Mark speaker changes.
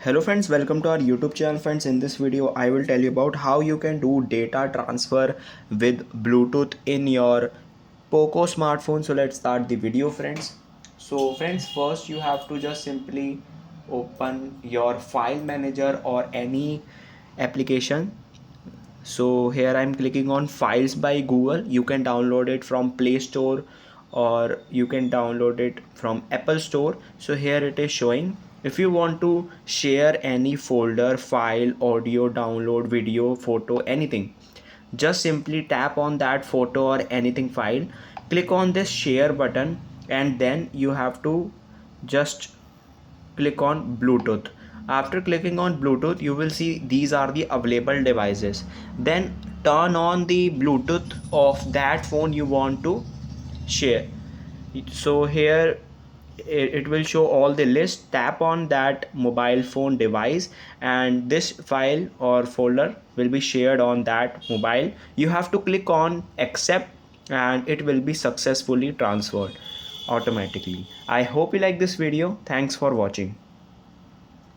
Speaker 1: Hello friends, welcome to our YouTube channel. Friends, in this video I will tell you about how you can do data transfer with Bluetooth in your Poco smartphone. So let's start the video friends. So friends, first you have to just simply open your file manager or any application. So here I'm clicking on Files by Google. You can download it from Play Store or you can download it from Apple Store. So here it is showing. If you want to share any folder, file, audio, download, video, photo, anything, just simply tap on that photo or anything file, click on this share button, and then you have to just click on Bluetooth. After clicking on Bluetooth, you will see these are the available devices. Then turn on the Bluetooth of that phone you want to share. So here it will show all the list. Tap on that mobile phone device and this file or folder will be shared on that mobile. You have to click on accept and it will be successfully transferred automatically. I hope you like this video. Thanks for watching.